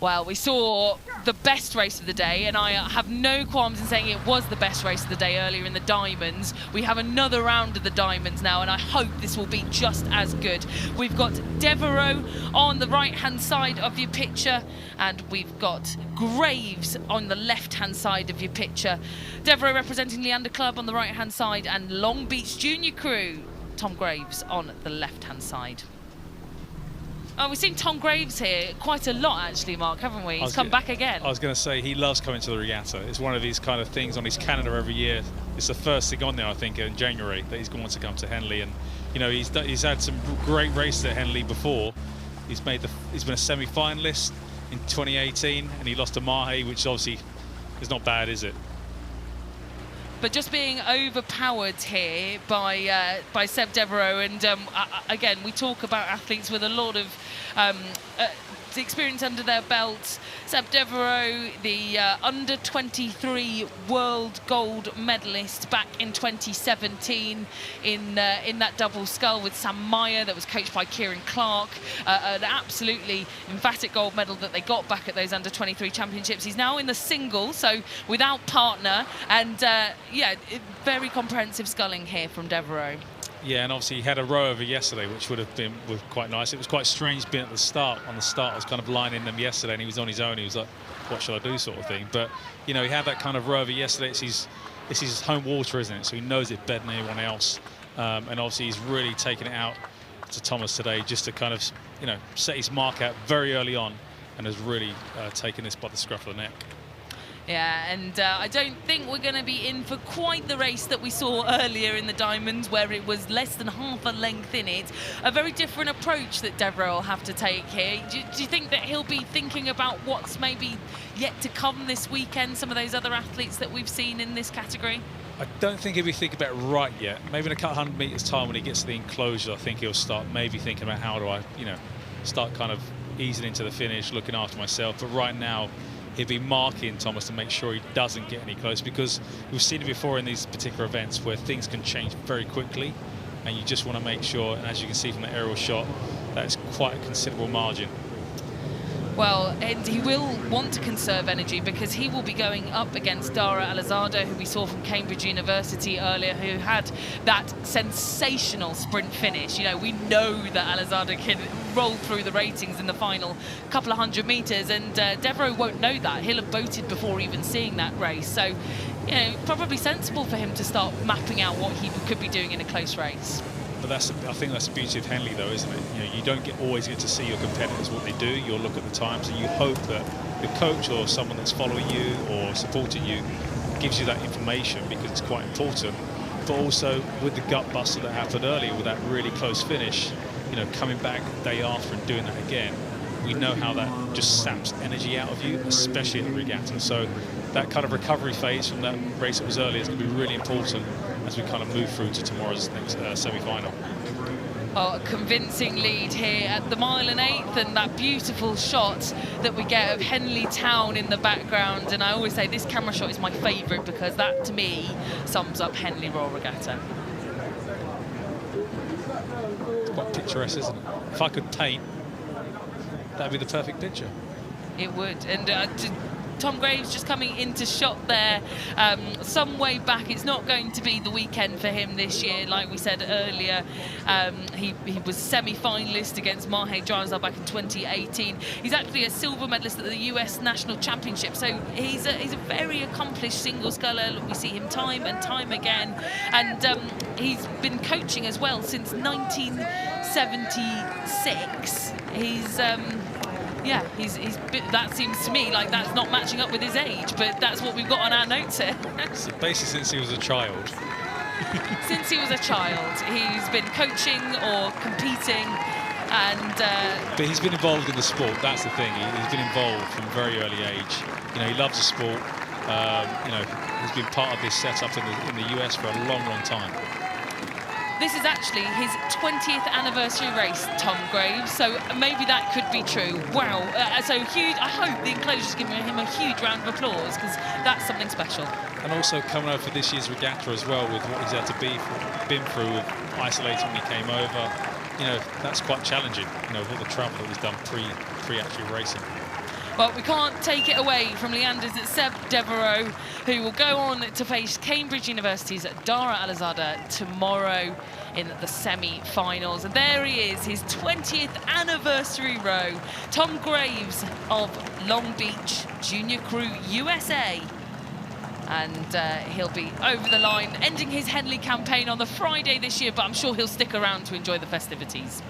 Well, we saw the best race of the day, and I have no qualms in saying it was the best race of the day earlier in the Diamonds. We have another round of the Diamonds now, and I hope this will be just as good. We've got Devereux on the right-hand side of your picture, and we've got Graves on the left-hand side of your picture. Devereux representing Leander Club on the right-hand side, and Long Beach Junior Crew, Tom Graves on the left-hand side. Oh, we've seen Tom Graves here quite a lot, actually, Mark, haven't we? He's come back again. I was going to say, he loves coming to the regatta. It's one of these kind of things on his calendar every year. It's the first thing on there, I think, in January, that he's going to come to Henley. And, you know, he's had some great races at Henley before. He's been a semi-finalist in 2018, and he lost to Mahe, which obviously is not bad, is it? But just being overpowered here by Seb Devereux, and again, we talk about athletes with a lot of experience under their belts. Seb Devereux, the under-23 world gold medalist back in 2017 in that double scull with Sam Meyer that was coached by Kieran Clark. An absolutely emphatic gold medal that they got back at those under-23 championships. He's now in the single, so without partner, and yeah, very comprehensive sculling here from Devereux. Yeah, and obviously he had a row over yesterday, which was quite nice. It was quite strange being at the start. On the start, I was kind of lining them yesterday, and he was on his own. He was like, what should I do, sort of thing. But, you know, he had that kind of row over yesterday. It's his home water, isn't it? So he knows it better than anyone else. And obviously he's really taken it out to Thomas today just to kind of, you know, set his mark out very early on, and has really taken this by the scruff of the neck. Yeah, and I don't think we're going to be in for quite the race that we saw earlier in the Diamonds, where it was less than half a length in it. A very different approach that Devereux will have to take here. Do you think that he'll be thinking about what's maybe yet to come this weekend, some of those other athletes that we've seen in this category? I don't think he'll be thinking about it right yet. Maybe in a couple hundred metres time when he gets to the enclosure, I think he'll start maybe thinking about how do I, you know, start kind of easing into the finish, looking after myself. But right now, he'll be marking Thomas to make sure he doesn't get any close, because we've seen it before in these particular events where things can change very quickly, and you just want to make sure, and as you can see from the aerial shot, that's quite a considerable margin. Well, and he will want to conserve energy, because he will be going up against Dara Alizada, who we saw from Cambridge University earlier, who had that sensational sprint finish. You know, we know that Alizada can roll through the ratings in the final couple of hundred metres, and Devereux won't know that. He'll have boated before even seeing that race. So, you know, probably sensible for him to start mapping out what he could be doing in a close race. But I think that's the beauty of Henley, though, isn't it? You know, you don't always get to see your competitors, what they do. You'll look at the times, and you hope that the coach or someone that's following you or supporting you gives you that information, because it's quite important. But also with the gut buster that happened earlier, with that really close finish, you know, coming back the day after and doing that again, we know how that just saps energy out of you, especially at the regatta. So that kind of recovery phase from that race that was earlier is going to be really important as we kind of move through to tomorrow's next semi-final. Oh, a convincing lead here at the mile and eighth, and that beautiful shot that we get of Henley Town in the background. And I always say this camera shot is my favourite, because that, to me, sums up Henley Royal Regatta. It's quite picturesque, isn't it? If I could paint, that'd be the perfect picture. It would. And Tom Graves just coming into shot there some way back. It's not going to be the weekend for him this year. Like we said earlier, he was semi-finalist against Mahe Drysdale back in 2018. He's actually a silver medalist at the US National Championship, so he's a very accomplished single sculler. We see him time and time again, and he's been coaching as well since 1976. Yeah, that seems to me like that's not matching up with his age, but that's what we've got on our notes here. So basically since he was a child. Since he was a child, he's been coaching or competing, and... But he's been involved in the sport, that's the thing. He's been involved from a very early age. You know, he loves the sport. You know, he's been part of this setup in the US for a long, long time. This is actually his 20th anniversary race, Tom Graves, so maybe that could be true. Wow, so huge. I hope the enclosure's giving him a huge round of applause, because that's something special. And also coming over for this year's regatta as well, with what he's had to been through with isolating when he came over. You know, that's quite challenging, you know, with all the travel that he's done pre actually racing. But we can't take it away from Leander's Seb Devereux, who will go on to face Cambridge University's Dara Alizada tomorrow in the semi-finals. And there he is, his 20th anniversary row, Tom Graves of Long Beach Junior Crew USA. And he'll be over the line, ending his Henley campaign on the Friday this year, but I'm sure he'll stick around to enjoy the festivities.